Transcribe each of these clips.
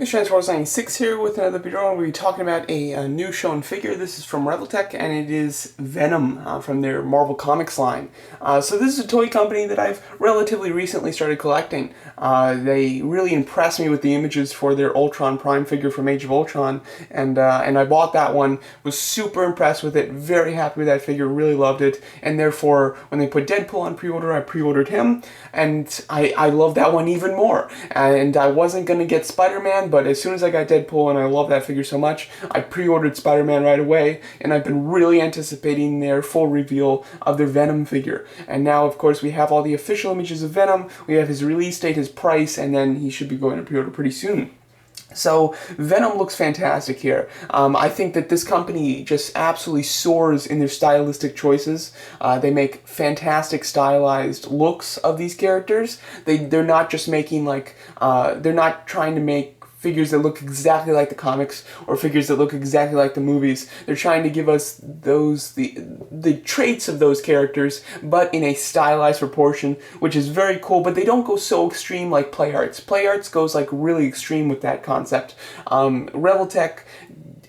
Transformers96 here with another video, and we'll be talking about a new shown figure. This is from Revoltech, and it is Venom from their Marvel Comics line. So this is a toy company that I've relatively recently started collecting. They really impressed me with the images for their Ultron Prime figure from Age of Ultron, and I bought that one, was super impressed with it, very happy with that figure, really loved it, and therefore when they put Deadpool on pre-order, I pre-ordered him, and I love that one even more. And I wasn't going to get Spider-Man, but as soon as I got Deadpool, and I love that figure so much, I pre-ordered Spider-Man right away, and I've been really anticipating their full reveal of their Venom figure. And now, of course, we have all the official images of Venom, we have his release date, his price, and then he should be going to pre-order pretty soon. So, Venom looks fantastic here. I think that this company just absolutely soars in their stylistic choices. They make fantastic stylized looks of these characters. They're not just making they're not trying to make figures that look exactly like the comics or figures that look exactly like the movies. They're trying to give us the traits of those characters, but in a stylized proportion, which is very cool, but they don't go so extreme like Play Arts. Play Arts goes like really extreme with that concept. Revoltech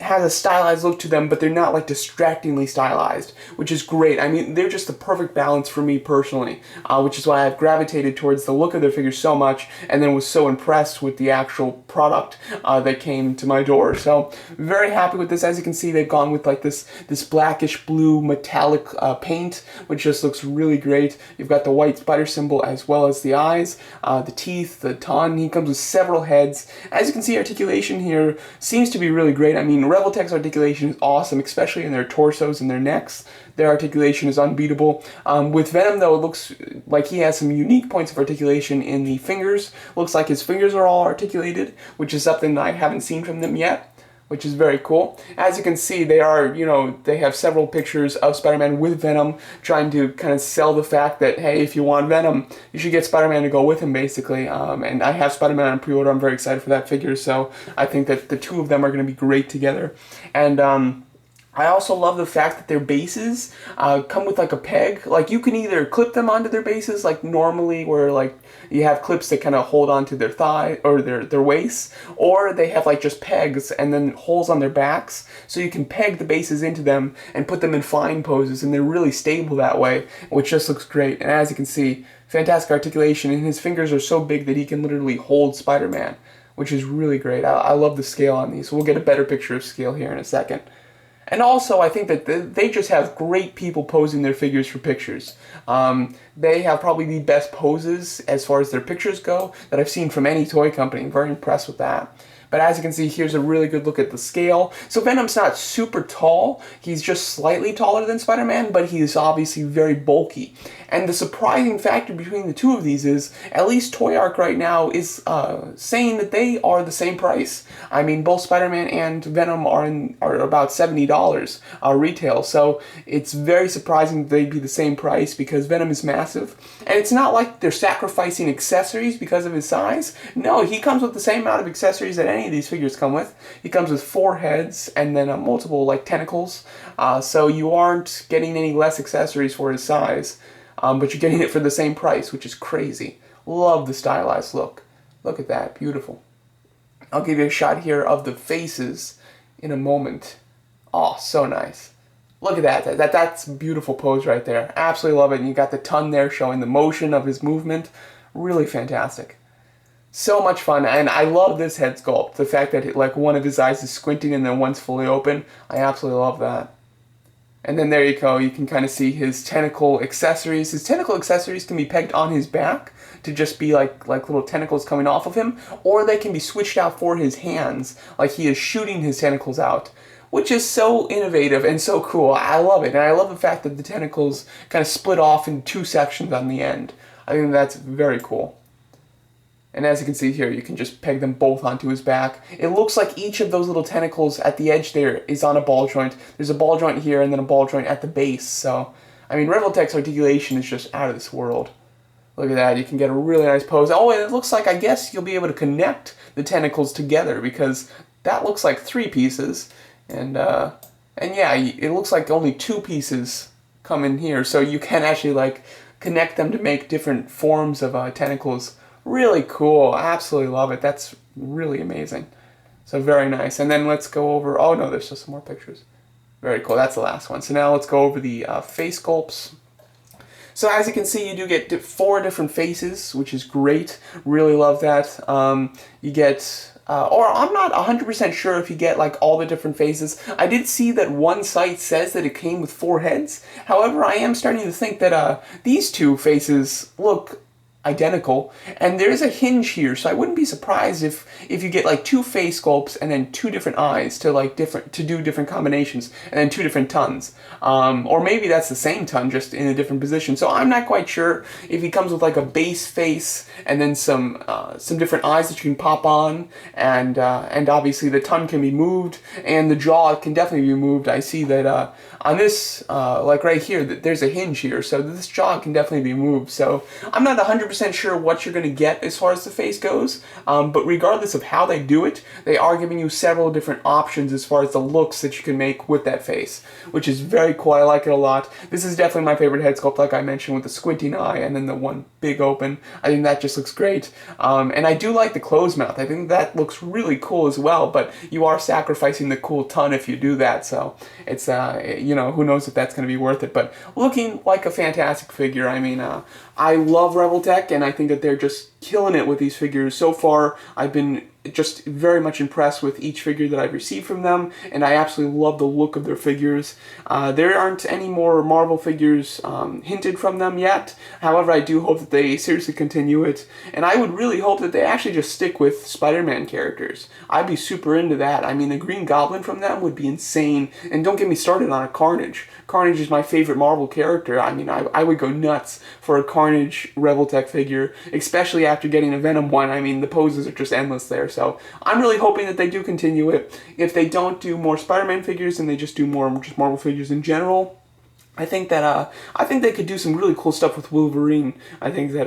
has a stylized look to them, but they're not like distractingly stylized, which is great. I mean, they're just the perfect balance for me personally, which is why I've gravitated towards the look of their figures so much, and then was so impressed with the actual product that came to my door. So very happy with this. As you can see, they've gone with like this blackish blue metallic paint, which just looks really great. You've got the white spider symbol as well as the eyes, the teeth, the tongue. He comes with several heads. As you can see, articulation here seems to be really great. I mean, Revoltech's articulation is awesome, especially in their torsos and their necks. Their articulation is unbeatable. With Venom, though, it looks like he has some unique points of articulation in the fingers. Looks like his fingers are all articulated, which is something I haven't seen from them yet, which is very cool. As you can see, they are, they have several pictures of Spider-Man with Venom, trying to kind of sell the fact that, hey, if you want Venom, you should get Spider-Man to go with him, basically. And I have Spider-Man on pre-order. I'm very excited for that figure, so I think that the two of them are going to be great together. And I also love the fact that their bases come with like a peg. Like, you can either clip them onto their bases like normally, where like you have clips that kind of hold onto their thigh or their waists, or they have like just pegs and then holes on their backs, so you can peg the bases into them and put them in flying poses, and they're really stable that way, which just looks great. And as you can see, fantastic articulation, and his fingers are so big that he can literally hold Spider-Man, which is really great. I love the scale on these. We'll get a better picture of scale here in a second. And also, I think that they just have great people posing their figures for pictures. They have probably the best poses as far as their pictures go that I've seen from any toy company. I'm very impressed with that. But as you can see, here's a really good look at the scale. So Venom's not super tall. He's just slightly taller than Spider-Man, but he is obviously very bulky. And the surprising factor between the two of these is, at least Toy Arc right now is saying that they are the same price. I mean, both Spider-Man and Venom are about $70 retail, so it's very surprising that they'd be the same price, because Venom is massive. And it's not like they're sacrificing accessories because of his size. No, he comes with the same amount of accessories that any of these figures come with. He comes with 4 heads and then multiple like tentacles, so you aren't getting any less accessories for his size. But you're getting it for the same price, which is crazy. Love the stylized look. Look at that, beautiful. I'll give you a shot here of the faces in a moment. Oh, so nice. Look at that. That's a beautiful pose right there. Absolutely love it. And you got the tongue there showing the motion of his movement. Really fantastic. So much fun, and I love this head sculpt. The fact that like one of his eyes is squinting and then one's fully open. I absolutely love that. And then there you go, you can kind of see his tentacle accessories. His tentacle accessories can be pegged on his back to just be like little tentacles coming off of him, or they can be switched out for his hands, like he is shooting his tentacles out, which is so innovative and so cool. I love it, and I love the fact that the tentacles kind of split off in 2 sections on the end. I think that's very cool. And as you can see here, you can just peg them both onto his back. It looks like each of those little tentacles at the edge there is on a ball joint. There's a ball joint here and then a ball joint at the base. So, I mean, Revoltech's articulation is just out of this world. Look at that. You can get a really nice pose. Oh, and it looks like, I guess, you'll be able to connect the tentacles together, because that looks like 3 pieces. And yeah, it looks like only 2 pieces come in here. So you can actually, like, connect them to make different forms of tentacles. Really cool. I absolutely love it. That's really amazing. So very nice. And then let's go over, oh no, there's still some more pictures. Very cool, that's the last one. So now let's go over the face sculpts. So as you can see, you do get 4 different faces, which is great. Really love that. You get, or I'm not 100% sure if you get like all the different faces. I did see that one site says that it came with 4 heads. However, I am starting to think that these 2 faces look identical, and there's a hinge here, so I wouldn't be surprised if you get like 2 face sculpts and then 2 different eyes to do different combinations, and then 2 different tons, or maybe that's the same ton just in a different position. So I'm not quite sure if he comes with like a base face and then some different eyes that you can pop on, and obviously the ton can be moved and the jaw can definitely be moved. I see that on this like right here, that there's a hinge here, so this jaw can definitely be moved. So I'm not 100% sure what you're going to get as far as the face goes, but regardless of how they do it, they are giving you several different options as far as the looks that you can make with that face, which is very cool. I like it a lot. This is definitely my favorite head sculpt, like I mentioned, with the squinting eye and then the one big open. I think that just looks great, and I do like the closed mouth. I think that looks really cool as well, but you are sacrificing the cool ton if you do that, so it's, you know, who knows if that's going to be worth it, but looking like a fantastic figure. I mean, I love Revoltech, and I think that they're just killing it with these figures. So far, I've been just very much impressed with each figure that I've received from them, and I absolutely love the look of their figures. There aren't any more Marvel figures hinted from them yet. However, I do hope that they seriously continue it, and I would really hope that they actually just stick with Spider-Man characters. I'd be super into that. I mean, the Green Goblin from them would be insane, and don't get me started on a Carnage. Carnage is my favorite Marvel character. I mean, I would go nuts for a Carnage Revoltech figure, especially after getting a Venom one. I mean, the poses are just endless there. So I'm really hoping that they do continue it. If they don't do more Spider-Man figures and they just do more just Marvel figures in general, I think that I think they could do some really cool stuff with Wolverine. I think that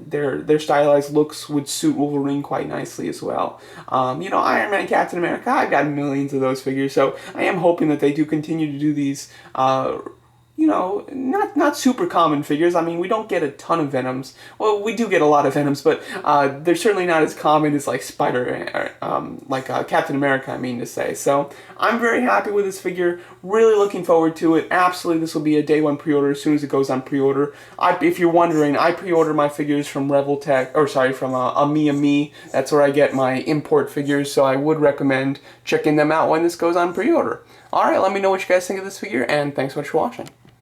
their stylized looks would suit Wolverine quite nicely as well. You know, Iron Man, Captain America, I've got millions of those figures, so I am hoping that they do continue to do these. You know, not super common figures. I mean, we don't get a ton of Venoms. Well, we do get a lot of Venoms, but they're certainly not as common as like Captain America, I mean to say. So I'm very happy with this figure. Really looking forward to it. Absolutely, this will be a day 1 pre-order as soon as it goes on pre-order. If you're wondering, I pre-order my figures from Revoltech, or sorry, from Me. That's where I get my import figures. So I would recommend checking them out when this goes on pre-order. All right, let me know what you guys think of this figure, and thanks so much for watching.